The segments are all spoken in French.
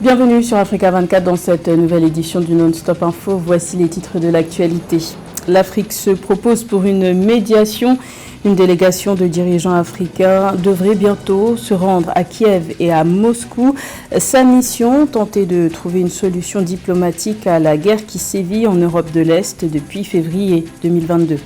Bienvenue sur Africa 24 dans cette nouvelle édition du Non-Stop Info. Voici les titres de l'actualité. L'Afrique se propose pour une médiation. Une délégation de dirigeants africains devrait bientôt se rendre à Kiev et à Moscou. Sa mission, tenter de trouver une solution diplomatique à la guerre qui sévit en Europe de l'Est depuis février 2022.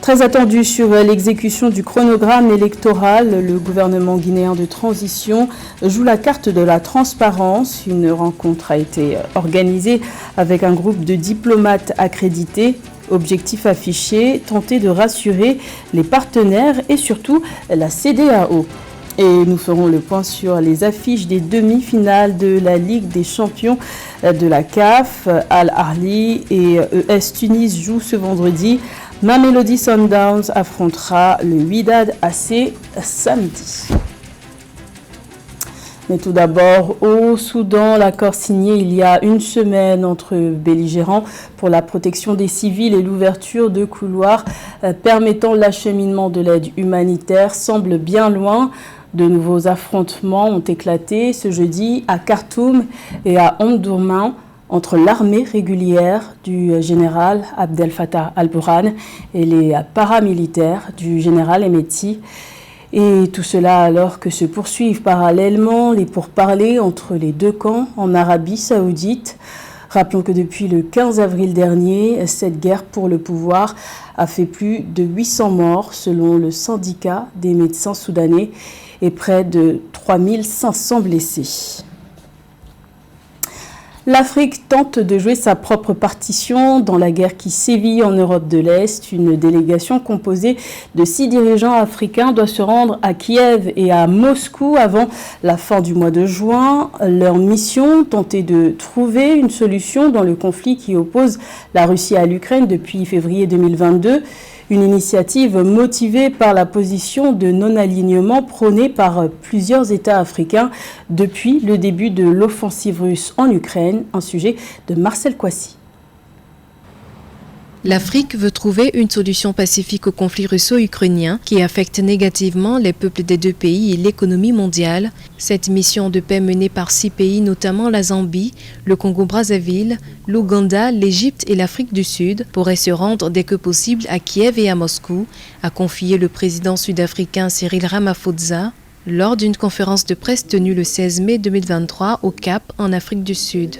Très attendu sur l'exécution du chronogramme électoral, le gouvernement guinéen de transition joue la carte de la transparence. Une rencontre a été organisée avec un groupe de diplomates accrédités. Objectif affiché, tenter de rassurer les partenaires et surtout la CEDEAO. Et nous ferons le point sur les affiches des demi-finales de la Ligue des champions de la CAF. Al Ahly et ES Tunis jouent ce vendredi. Mamelodi Sundowns affrontera le Wydad AC samedi. Mais tout d'abord, au Soudan, l'accord signé il y a une semaine entre belligérants pour la protection des civils et l'ouverture de couloirs permettant l'acheminement de l'aide humanitaire semble bien loin. De nouveaux affrontements ont éclaté ce jeudi à Khartoum et à Omdurman entre l'armée régulière du général Abdel Fattah al-Burhan et les paramilitaires du général Hemeti. Et tout cela alors que se poursuivent parallèlement les pourparlers entre les deux camps en Arabie Saoudite. Rappelons que depuis le 15 avril dernier, cette guerre pour le pouvoir a fait plus de 800 morts selon le syndicat des médecins soudanais et près de 3500 blessés. L'Afrique tente de jouer sa propre partition dans la guerre qui sévit en Europe de l'Est. Une délégation composée de 6 dirigeants africains doit se rendre à Kiev et à Moscou avant la fin du mois de juin. Leur mission, tenter de trouver une solution dans le conflit qui oppose la Russie à l'Ukraine depuis février 2022. Une initiative motivée par la position de non-alignement prônée par plusieurs États africains depuis le début de l'offensive russe en Ukraine, un sujet de Marcel Kouassi. L'Afrique veut trouver une solution pacifique au conflit russo-ukrainien qui affecte négativement les peuples des deux pays et l'économie mondiale. Cette mission de paix menée par 6 pays, notamment la Zambie, le Congo-Brazzaville, l'Ouganda, l'Égypte et l'Afrique du Sud, pourrait se rendre dès que possible à Kiev et à Moscou, a confié le président sud-africain Cyril Ramaphosa lors d'une conférence de presse tenue le 16 mai 2023 au Cap, en Afrique du Sud.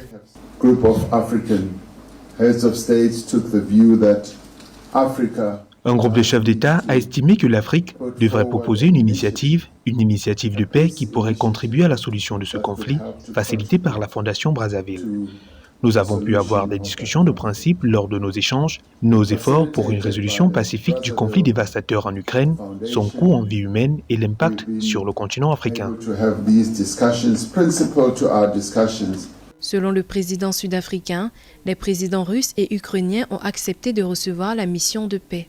Un groupe de chefs d'État a estimé que l'Afrique devrait proposer une initiative de paix qui pourrait contribuer à la solution de ce conflit, facilitée par la Fondation Brazzaville. Nous avons pu avoir des discussions de principe lors de nos échanges. Nos efforts pour une résolution pacifique du conflit dévastateur en Ukraine, son coût en vie humaine et l'impact sur le continent africain. Selon le président sud-africain, les présidents russes et ukrainiens ont accepté de recevoir la mission de paix.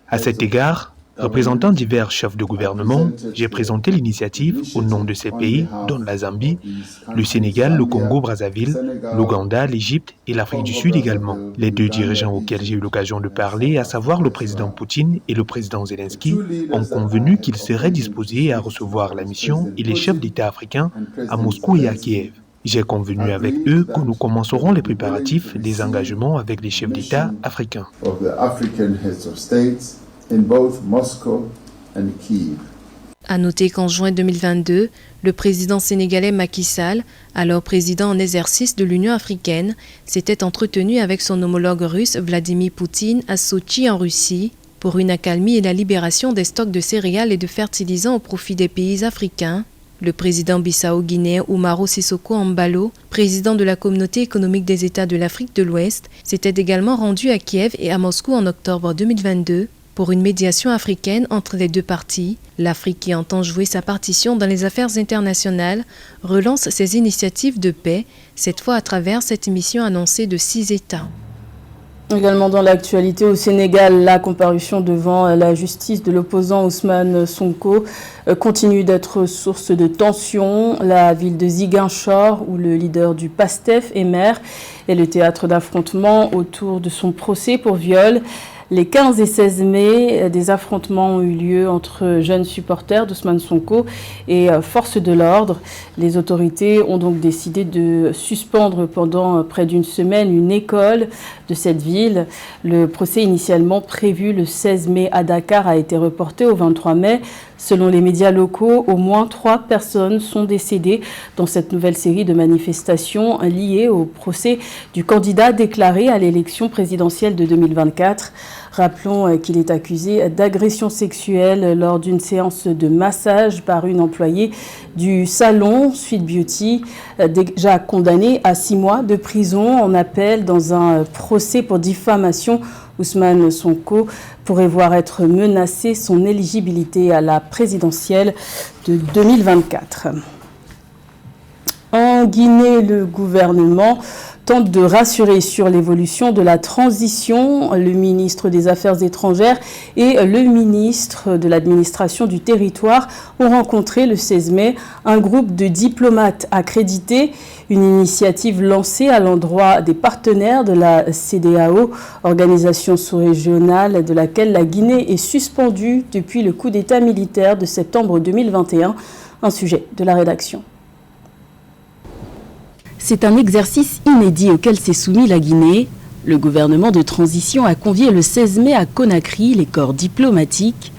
À cet égard, représentant divers chefs de gouvernement, j'ai présenté l'initiative au nom de ces pays, dont la Zambie, le Sénégal, le Congo-Brazzaville, l'Ouganda, l'Égypte et l'Afrique du Sud également. Les 2 dirigeants auxquels j'ai eu l'occasion de parler, à savoir le président Poutine et le président Zelensky, ont convenu qu'ils seraient disposés à recevoir la mission et les chefs d'État africains à Moscou et à Kiev. J'ai convenu avec eux que nous commencerons les préparatifs des engagements avec les chefs d'État africains. À noter qu'en juin 2022, le président sénégalais Macky Sall, alors président en exercice de l'Union africaine, s'était entretenu avec son homologue russe Vladimir Poutine à Sotchi en Russie pour une accalmie et la libération des stocks de céréales et de fertilisants au profit des pays africains. Le président bissau-guinéen Umaro Sissoko Embalo, président de la Communauté économique des États de l'Afrique de l'Ouest, s'était également rendu à Kiev et à Moscou en octobre 2022 pour une médiation africaine entre les deux parties. L'Afrique, qui entend jouer sa partition dans les affaires internationales, relance ses initiatives de paix, cette fois à travers cette mission annoncée de 6 États. Également dans l'actualité au Sénégal, la comparution devant la justice de l'opposant Ousmane Sonko continue d'être source de tensions. La ville de Ziguinchor, où le leader du PASTEF est maire, est le théâtre d'affrontements autour de son procès pour viol. Les 15 et 16 mai, des affrontements ont eu lieu entre jeunes supporters d'Ousmane Sonko et forces de l'ordre. Les autorités ont donc décidé de suspendre pendant près d'une semaine une école de cette ville. Le procès initialement prévu le 16 mai à Dakar a été reporté au 23 mai. Selon les médias locaux, au moins 3 personnes sont décédées dans cette nouvelle série de manifestations liées au procès du candidat déclaré à l'élection présidentielle de 2024. Rappelons qu'il est accusé d'agression sexuelle lors d'une séance de massage par une employée du salon Sweet Beauty, déjà condamnée à 6 mois de prison en appel dans un procès pour diffamation. Ousmane Sonko pourrait voir être menacée son éligibilité à la présidentielle de 2024. En Guinée, le gouvernement tente de rassurer sur l'évolution de la transition. Le ministre des Affaires étrangères et le ministre de l'administration du territoire ont rencontré le 16 mai un groupe de diplomates accrédités, une initiative lancée à l'endroit des partenaires de la CEDEAO, organisation sous-régionale de laquelle la Guinée est suspendue depuis le coup d'État militaire de septembre 2021. Un sujet de la rédaction. C'est un exercice inédit auquel s'est soumis la Guinée. Le gouvernement de transition a convié le 16 mai à Conakry les corps diplomatiques.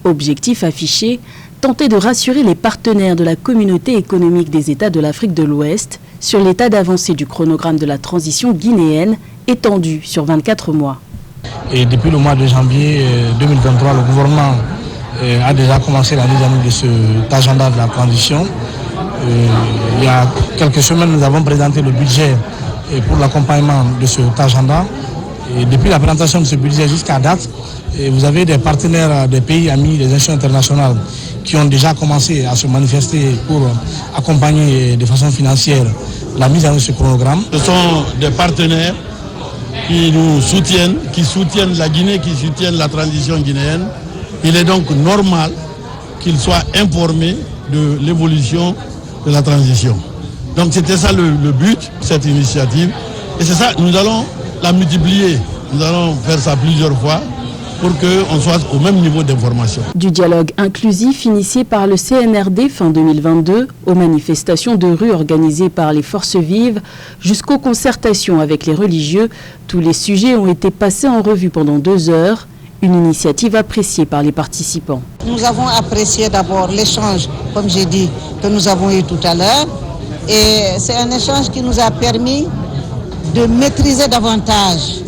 Objectif affiché, tenter de rassurer les partenaires de la communauté économique des États de l'Afrique de l'Ouest sur l'état d'avancée du chronogramme de la transition guinéenne étendu sur 24 mois. Et depuis le mois de janvier 2023, le gouvernement a déjà commencé la mise en œuvre de cet agenda de la transition. Il y a quelques semaines, nous avons présenté le budget pour l'accompagnement de cet agenda. Et depuis la présentation de ce budget jusqu'à date, vous avez des partenaires des pays amis, des institutions internationales qui ont déjà commencé à se manifester pour accompagner de façon financière la mise en œuvre de ce chronogramme. Ce sont des partenaires qui nous soutiennent, qui soutiennent la Guinée, qui soutiennent la transition guinéenne. Il est donc normal qu'ils soient informés de l'évolution de la transition. Donc c'était ça le but de cette initiative. Et c'est ça, nous allons la multiplier. Nous allons faire ça plusieurs fois pour qu'on soit au même niveau d'information. Du dialogue inclusif initié par le CNRD fin 2022 aux manifestations de rue organisées par les forces vives jusqu'aux concertations avec les religieux, tous les sujets ont été passés en revue pendant 2 heures. Une initiative appréciée par les participants. Nous avons apprécié d'abord l'échange, comme j'ai dit, que nous avons eu tout à l'heure. Et c'est un échange qui nous a permis de maîtriser davantage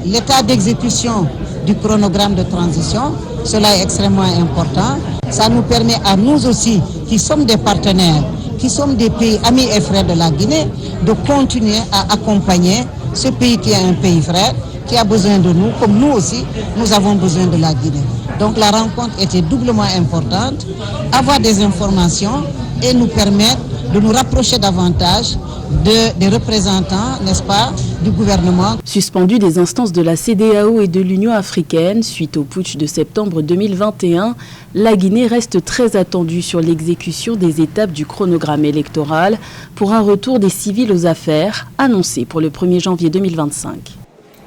l'état d'exécution du chronogramme de transition. Cela est extrêmement important. Ça nous permet à nous aussi, qui sommes des partenaires, qui sommes des pays amis et frères de la Guinée, de continuer à accompagner ce pays qui est un pays frère, qui a besoin de nous, comme nous aussi, nous avons besoin de la Guinée. Donc la rencontre était doublement importante, avoir des informations et nous permettre de nous rapprocher davantage des représentants, n'est-ce pas, du gouvernement. Suspendu des instances de la CEDEAO et de l'Union africaine suite au putsch de septembre 2021, la Guinée reste très attendue sur l'exécution des étapes du chronogramme électoral pour un retour des civils aux affaires annoncé pour le 1er janvier 2025.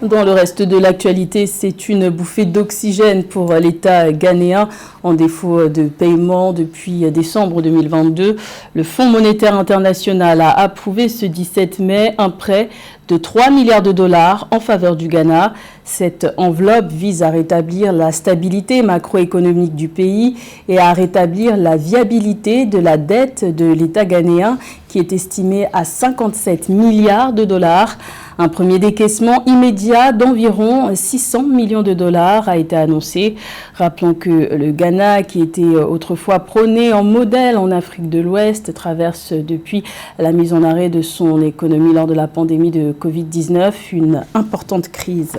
Dans le reste de l'actualité, c'est une bouffée d'oxygène pour l'État ghanéen en défaut de paiement depuis décembre 2022. Le Fonds monétaire international a approuvé ce 17 mai un prêt de 3 milliards de dollars en faveur du Ghana. Cette enveloppe vise à rétablir la stabilité macroéconomique du pays et à rétablir la viabilité de la dette de l'État ghanéen qui est estimée à 57 milliards de dollars. Un premier décaissement immédiat d'environ 600 millions de dollars a été annoncé. Rappelons que le Ghana, qui était autrefois prôné en modèle en Afrique de l'Ouest, traverse depuis la mise en arrêt de son économie lors de la pandémie de Covid-19 une importante crise.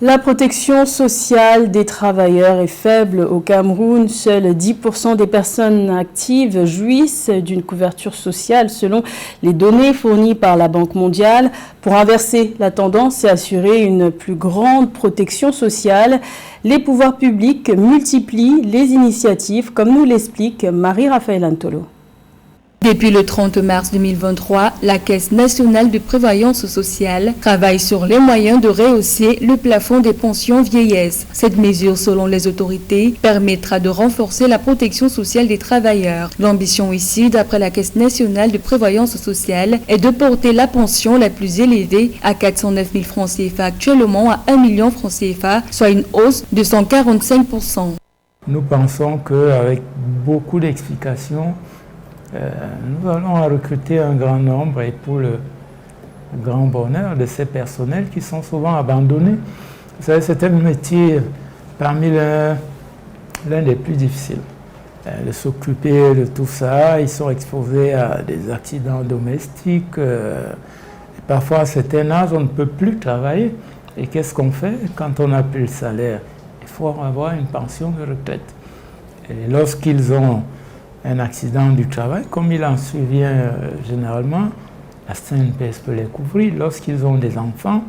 La protection sociale des travailleurs est faible au Cameroun. Seuls 10% des personnes actives jouissent d'une couverture sociale selon les données fournies par la Banque mondiale. Pour inverser la tendance et assurer une plus grande protection sociale, les pouvoirs publics multiplient les initiatives, comme nous l'explique Marie-Raphaël Antolo. Depuis le 30 mars 2023, la Caisse nationale de prévoyance sociale travaille sur les moyens de rehausser le plafond des pensions vieillesse. Cette mesure, selon les autorités, permettra de renforcer la protection sociale des travailleurs. L'ambition ici, d'après la Caisse nationale de prévoyance sociale, est de porter la pension la plus élevée à 409 000 francs CFA actuellement à 1 million francs CFA, soit une hausse de 145%. Nous pensons qu'avec beaucoup d'explications, nous allons recruter un grand nombre et pour le grand bonheur de ces personnels qui sont souvent abandonnés. Vous savez, c'est un métier parmi l'un des plus difficiles. De s'occuper de tout ça, ils sont exposés à des accidents domestiques. Et parfois, à certain âge, on ne peut plus travailler. Et qu'est-ce qu'on fait quand on n'a plus le salaire? Il faut avoir une pension de retraite. Et lorsqu'ils ont un accident du travail, comme il en survient généralement, la CNPS peut les couvrir. Lorsqu'ils ont des enfants,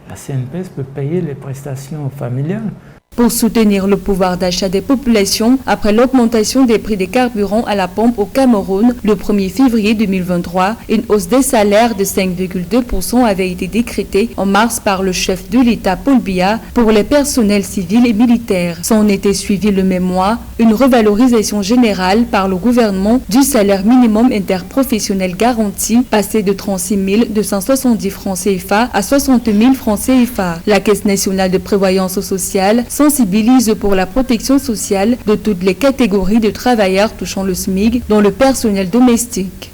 la CNPS peut payer les prestations familiales. Pour soutenir le pouvoir d'achat des populations, après l'augmentation des prix des carburants à la pompe au Cameroun le 1er février 2023, une hausse des salaires de 5,2% avait été décrétée en mars par le chef de l'État Paul Biya pour les personnels civils et militaires. S'en était suivi le même mois une revalorisation générale par le gouvernement du salaire minimum interprofessionnel garanti, passé de 36 270 francs CFA à 60 000 francs CFA. La Caisse nationale de prévoyance sociale sensibilise pour la protection sociale de toutes les catégories de travailleurs touchant le SMIC, dont le personnel domestique.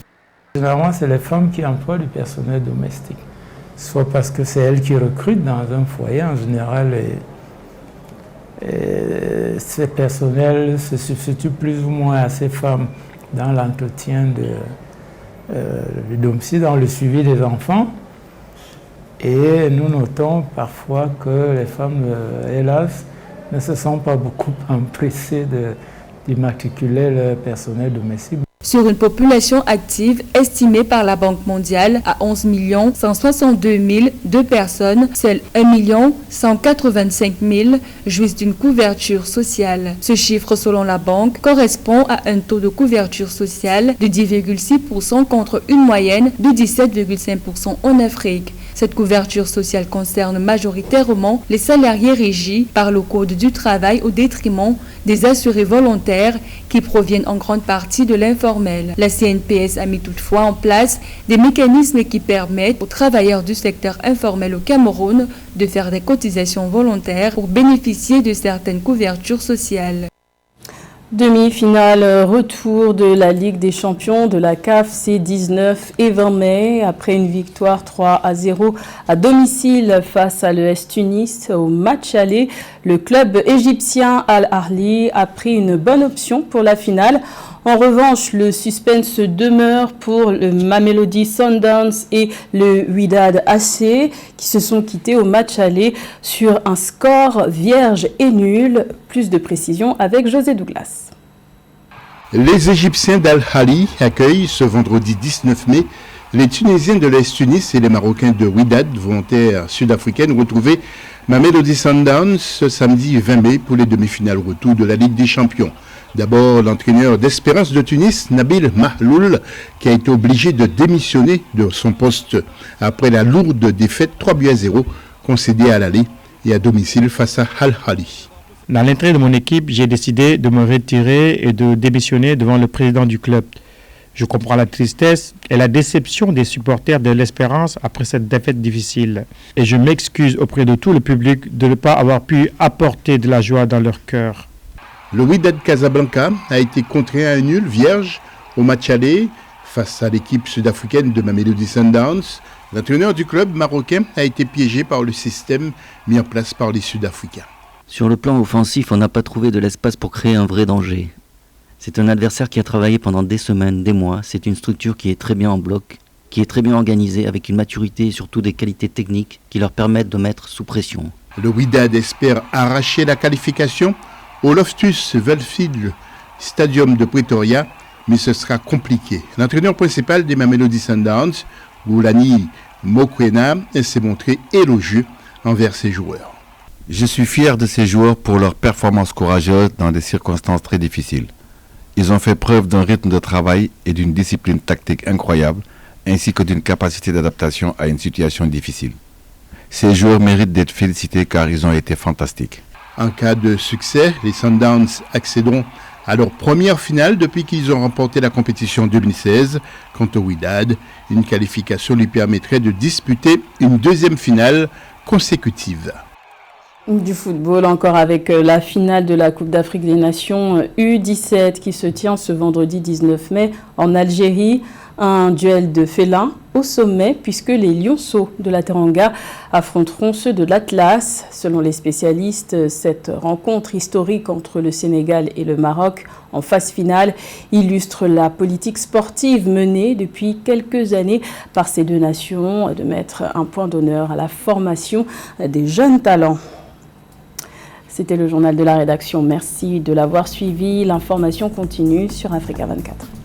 Généralement, c'est les femmes qui emploient du personnel domestique, soit parce que c'est elles qui recrutent dans un foyer en général. Et ces personnels se substituent plus ou moins à ces femmes dans l'entretien du domicile, dans le suivi des enfants. Et nous notons parfois que les femmes, hélas, ne se sont pas beaucoup empressées d'immatriculer leur personnel domestique. Sur une population active estimée par la Banque mondiale à 11 162 002 personnes, seuls 1 185 000 jouissent d'une couverture sociale. Ce chiffre, selon la banque, correspond à un taux de couverture sociale de 10,6% contre une moyenne de 17,5% en Afrique. Cette couverture sociale concerne majoritairement les salariés régis par le Code du travail au détriment des assurés volontaires qui proviennent en grande partie de l'informel. La CNPS a mis toutefois en place des mécanismes qui permettent aux travailleurs du secteur informel au Cameroun de faire des cotisations volontaires pour bénéficier de certaines couvertures sociales. Demi-finale retour de la Ligue des champions de la CAF ces 19 et 20 mai. Après une victoire 3-0 à domicile face à l'ES Tunis au match aller, le club égyptien Al Ahly a pris une bonne option pour la finale. En revanche, le suspense demeure pour le Mamelodi Sundowns et le Wydad AC qui se sont quittés au match aller sur un score vierge et nul. Plus de précisions avec José Douglas. Les Égyptiens d'Al Ahly accueillent ce vendredi 19 mai les Tunisiens de l'Est Tunis et les Marocains de Wydad, volontaires sud-africaines, retrouver Mamelodi Sundowns ce samedi 20 mai pour les demi-finales retour de la Ligue des champions. D'abord, l'entraîneur d'Espérance de Tunis, Nabil Mahloul, qui a été obligé de démissionner de son poste après la lourde défaite 3-0 concédée à l'aller et à domicile face à Al Ahly. Dans l'intérêt de mon équipe, j'ai décidé de me retirer et de démissionner devant le président du club. Je comprends la tristesse et la déception des supporters de l'Espérance après cette défaite difficile. Et je m'excuse auprès de tout le public de ne pas avoir pu apporter de la joie dans leur cœur. Le Wydad Casablanca a été contraint à un nul vierge au match aller face à l'équipe sud-africaine de Mamelodi Sundowns. L'entraîneur du club marocain a été piégé par le système mis en place par les Sud-Africains. Sur le plan offensif, on n'a pas trouvé de l'espace pour créer un vrai danger. C'est un adversaire qui a travaillé pendant des semaines, des mois. C'est une structure qui est très bien en bloc, qui est très bien organisée, avec une maturité et surtout des qualités techniques qui leur permettent de mettre sous pression. Le Wydad espère arracher la qualification au Loftus Versfeld Stadium de Pretoria, mais ce sera compliqué. L'entraîneur principal des Mamelodi Sundowns, Boulani Mokwena, s'est montré élogieux envers ses joueurs. Je suis fier de ces joueurs pour leur performance courageuse dans des circonstances très difficiles. Ils ont fait preuve d'un rythme de travail et d'une discipline tactique incroyable, ainsi que d'une capacité d'adaptation à une situation difficile. Ces joueurs méritent d'être félicités car ils ont été fantastiques. En cas de succès, les Sundowns accéderont à leur première finale depuis qu'ils ont remporté la compétition 2016 contre Wydad. Une qualification lui permettrait de disputer une deuxième finale consécutive. Du football encore avec la finale de la Coupe d'Afrique des Nations U17 qui se tient ce vendredi 19 mai en Algérie. Un duel de félins au sommet puisque les lionceaux de la Teranga affronteront ceux de l'Atlas. Selon les spécialistes, cette rencontre historique entre le Sénégal et le Maroc en phase finale illustre la politique sportive menée depuis quelques années par ces deux nations de mettre un point d'honneur à la formation des jeunes talents. C'était le journal de la rédaction. Merci de l'avoir suivi. L'information continue sur Africa 24.